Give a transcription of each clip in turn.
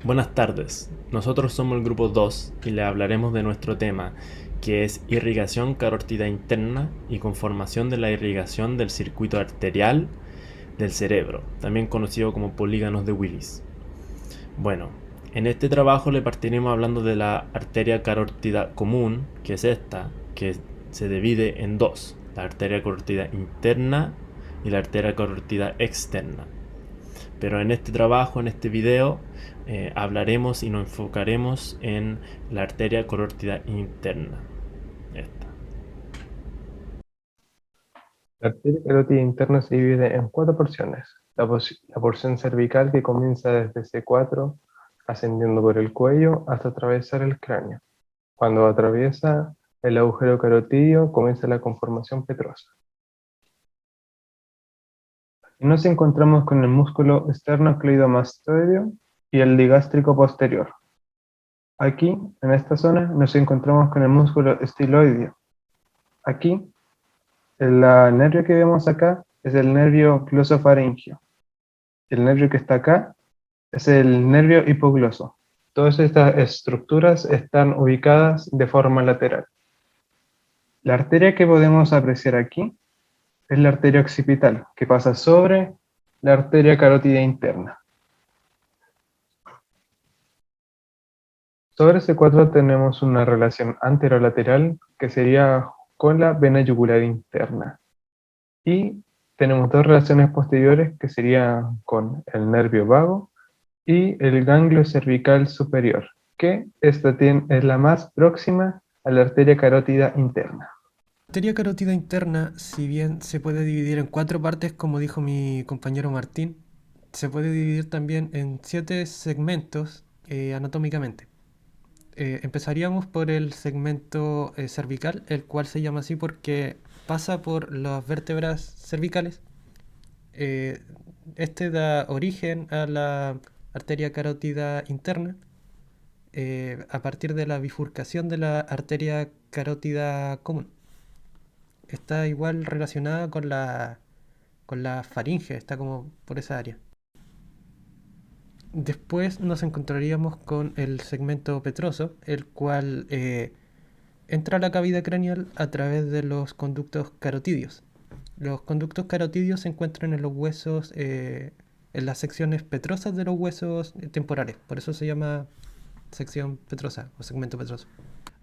Buenas tardes, nosotros somos el grupo 2 y le hablaremos de nuestro tema, que es irrigación carótida interna y conformación de la irrigación del circuito arterial del cerebro, también conocido como polígonos de Willis. Bueno, en este trabajo le partiremos hablando de la arteria carótida común, que es esta, que se divide en dos, la arteria carótida interna y la arteria carótida externa. Pero en este trabajo, en este video, hablaremos y nos enfocaremos en la arteria carótida interna. Esta. La arteria carótida interna se divide en cuatro porciones. La porción cervical que comienza desde C4, ascendiendo por el cuello hasta atravesar el cráneo. Cuando atraviesa el agujero carotidio, comienza la conformación petrosa. Y nos encontramos con el músculo esternocleidomastoideo y el digástrico posterior. Aquí, en esta zona, nos encontramos con el músculo estiloideo. Aquí, el nervio que vemos acá es el nervio glosofaringeo. El nervio que está acá es el nervio hipogloso. Todas estas estructuras están ubicadas de forma lateral. La arteria que podemos apreciar aquí es la arteria occipital, que pasa sobre la arteria carótida interna. Sobre C4 tenemos una relación anterolateral que sería con la vena yugular interna. Y tenemos dos relaciones posteriores que serían con el nervio vago y el ganglio cervical superior, que esta es la más próxima a la arteria carótida interna. La arteria carótida interna, si bien se puede dividir en cuatro partes, como dijo mi compañero Martín, se puede dividir también en 7 segmentos anatómicamente. Empezaríamos por el segmento cervical, el cual se llama así porque pasa por las vértebras cervicales. Eh, este da origen a la arteria carótida interna a partir de la bifurcación de la arteria carótida común. Está igual relacionada con la faringe, está como por esa área. Después nos encontraríamos con el segmento petroso, el cual entra a la cavidad craneal a través de los conductos carotidios. Los conductos carotidios se encuentran en los huesos, en las secciones petrosas de los huesos temporales, por eso se llama sección petrosa o segmento petroso.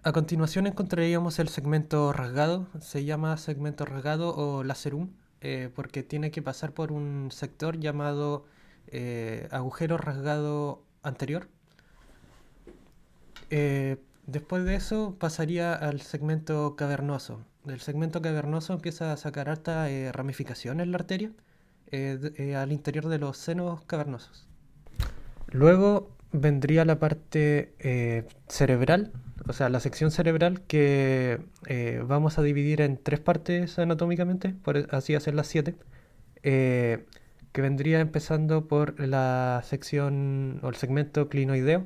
A continuación encontraríamos el segmento rasgado, se llama segmento rasgado o lacerum, porque tiene que pasar por un sector llamado agujero rasgado anterior. Después de eso pasaría al segmento cavernoso. Del segmento cavernoso empieza a sacar harta ramificación en la arteria al interior de los senos cavernosos. Luego vendría la parte cerebral, o sea, la sección cerebral que vamos a dividir en 3 partes anatómicamente, así hacer las 7, que vendría empezando por la sección o el segmento clinoideo.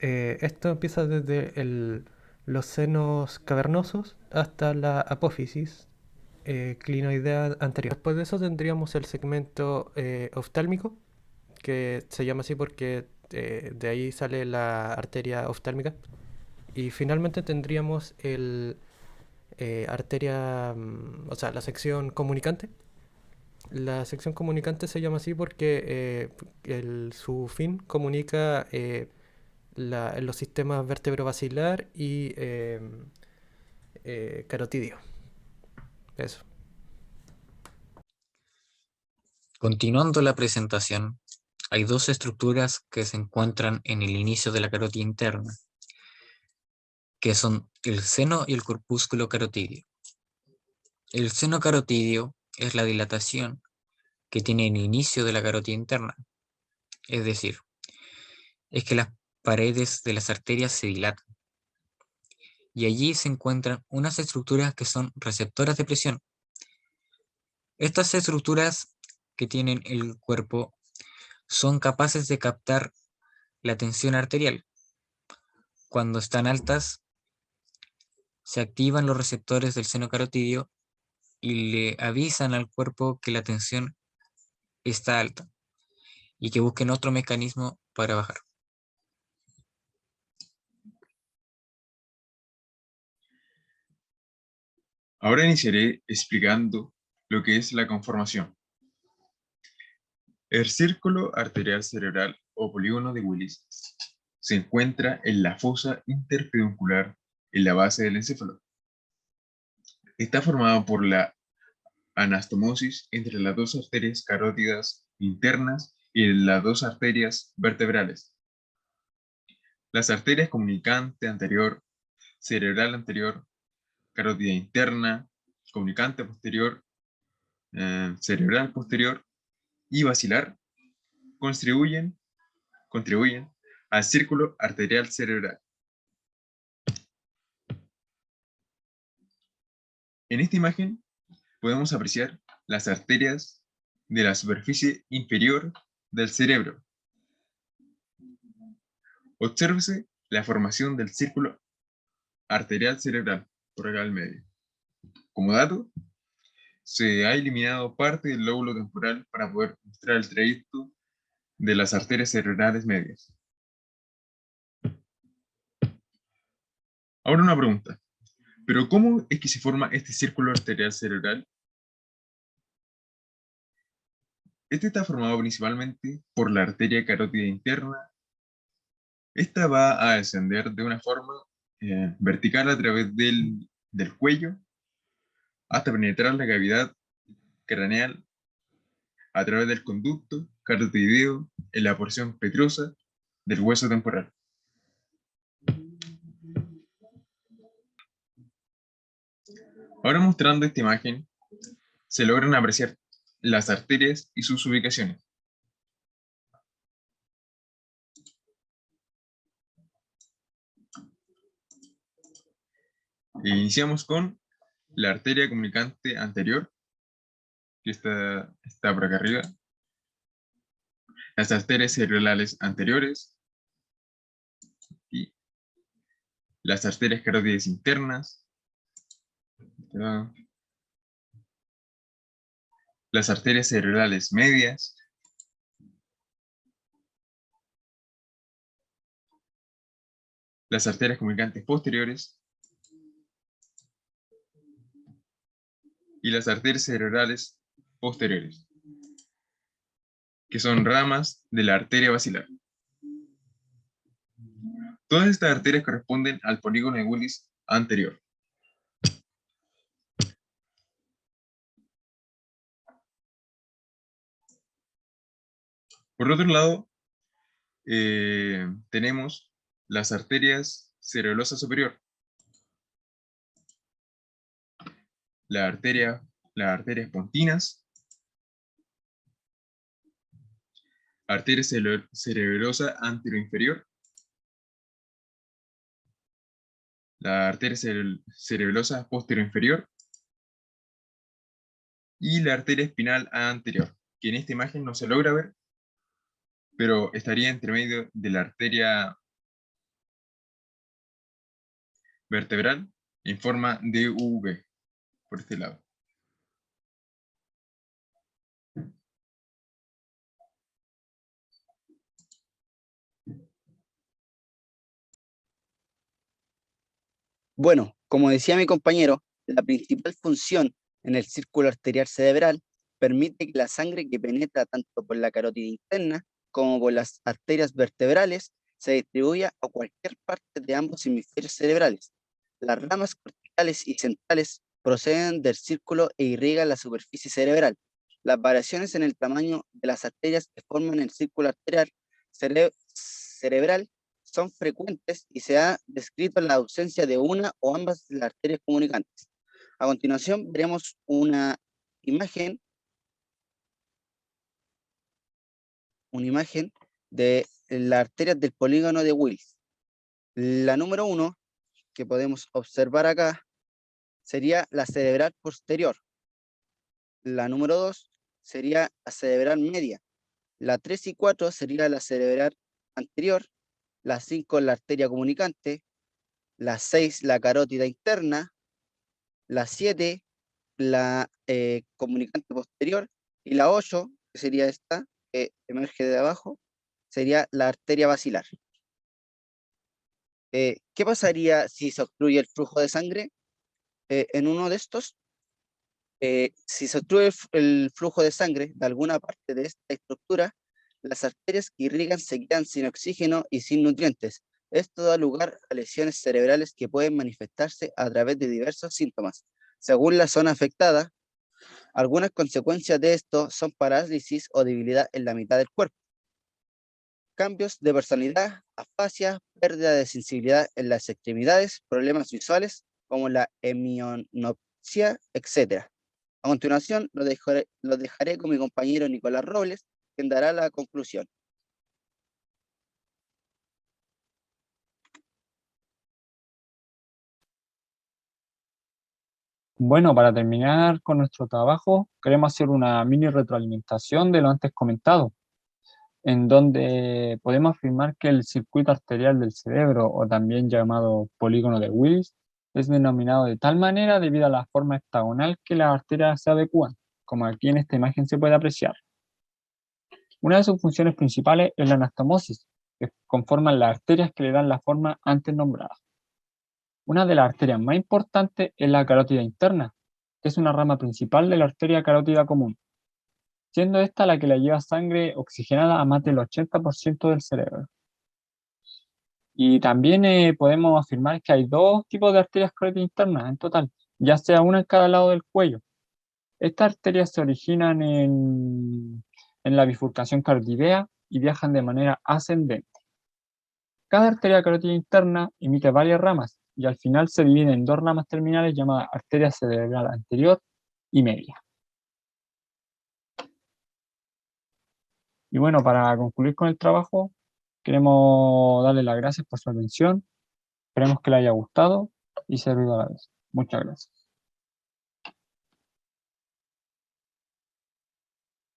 Esto empieza desde los senos cavernosos hasta la apófisis clinoidea anterior. Después de eso tendríamos el segmento oftálmico, que se llama así porque de ahí sale la arteria oftálmica. Y finalmente tendríamos el arteria, o sea, la sección comunicante. La sección comunicante se llama así porque su fin comunica los sistemas vertebrovascular y carotidio. Eso. Continuando la presentación, hay dos estructuras que se encuentran en el inicio de la carótida interna, que son el seno y el corpúsculo carotidio. El seno carotidio es la dilatación que tiene el inicio de la carótida interna, es decir, es que las paredes de las arterias se dilatan. Y allí se encuentran unas estructuras que son receptoras de presión. Estas estructuras que tienen el cuerpo son capaces de captar la tensión arterial. Cuando están altas, se activan los receptores del seno carotidio y le avisan al cuerpo que la tensión está alta y que busquen otro mecanismo para bajar. Ahora iniciaré explicando lo que es la conformación. El círculo arterial cerebral o polígono de Willis se encuentra en la fosa interpeduncular en la base del encéfalo. Está formado por la anastomosis entre las dos arterias carótidas internas y las dos arterias vertebrales. Las arterias comunicante anterior, cerebral anterior, carótida interna, comunicante posterior, cerebral posterior y basilar contribuyen al círculo arterial cerebral. En esta imagen podemos apreciar las arterias de la superficie inferior del cerebro. Obsérvese la formación del círculo arterial cerebral por acá al medio. Como dato, se ha eliminado parte del lóbulo temporal para poder mostrar el trayecto de las arterias cerebrales medias. Ahora una pregunta. ¿Pero cómo es que se forma este círculo arterial cerebral? Este está formado principalmente por la arteria carótida interna. Esta va a descender de una forma vertical a través del cuello hasta penetrar la cavidad craneal a través del conducto carotidio en la porción petrosa del hueso temporal. Ahora mostrando esta imagen, se logran apreciar las arterias y sus ubicaciones. Iniciamos con la arteria comunicante anterior, que está por acá arriba. Las arterias cerebrales anteriores. Y las arterias carótidas internas. Las arterias cerebrales medias. Las arterias comunicantes posteriores. Y las arterias cerebrales posteriores, que son ramas de la arteria basilar. Todas estas arterias corresponden al polígono de Willis anterior. Por otro lado, tenemos las arterias cerebrosa superior. Las arterias pontinas, arteria cerebrosa anteroinferior, la arteria cerebrosa posteroinferior y la arteria espinal anterior, que en esta imagen no se logra ver, pero estaría entre medio de la arteria vertebral en forma de V, por este lado. Bueno, como decía mi compañero, la principal función en el círculo arterial cerebral permite que la sangre que penetra tanto por la carótida interna como por las arterias vertebrales se distribuya a cualquier parte de ambos hemisferios cerebrales. Las ramas corticales y centrales proceden del círculo e irrigan la superficie cerebral. Las variaciones en el tamaño de las arterias que forman el círculo arterial cerebral son frecuentes y se ha descrito la ausencia de una o ambas de las arterias comunicantes. A continuación veremos una imagen de las arterias del polígono de Willis. La número 1 que podemos observar acá sería la cerebral posterior. La número 2 sería la cerebral media. La 3 y 4 sería la cerebral anterior. La 5 la arteria comunicante. La 6 la carótida interna. La 7 la comunicante posterior. Y la 8, que sería esta, que emerge de abajo, sería la arteria basilar. ¿Qué pasaría si se obstruye el flujo de sangre? en uno de estos, si se obstruye el flujo de sangre de alguna parte de esta estructura, las arterias que irrigan se quedan sin oxígeno y sin nutrientes. Esto da lugar a lesiones cerebrales que pueden manifestarse a través de diversos síntomas. Según la zona afectada, algunas consecuencias de esto son parálisis o debilidad en la mitad del cuerpo, cambios de personalidad, afasia, pérdida de sensibilidad en las extremidades, problemas visuales como la hemionopsia, etc. A continuación, lo dejaré con mi compañero Nicolás Robles, quien dará la conclusión. Bueno, para terminar con nuestro trabajo, queremos hacer una mini retroalimentación de lo antes comentado, en donde podemos afirmar que el circuito arterial del cerebro, o también llamado polígono de Willis, es denominado de tal manera debido a la forma hexagonal que las arterias se adecúan, como aquí en esta imagen se puede apreciar. Una de sus funciones principales es la anastomosis, que conforman las arterias que le dan la forma antes nombrada. Una de las arterias más importantes es la carótida interna, que es una rama principal de la arteria carótida común, siendo esta la que le lleva sangre oxigenada a más del 80% del cerebro. Y también podemos afirmar que hay dos tipos de arterias carótidas internas en total, ya sea una en cada lado del cuello. Estas arterias se originan en la bifurcación carotidea y viajan de manera ascendente. Cada arteria carótida interna emite varias ramas y al final se divide en dos ramas terminales llamadas arteria cerebral anterior y media. Y bueno, para concluir con el trabajo, queremos darle las gracias por su atención. Esperemos que le haya gustado y servido a la vez. Muchas gracias.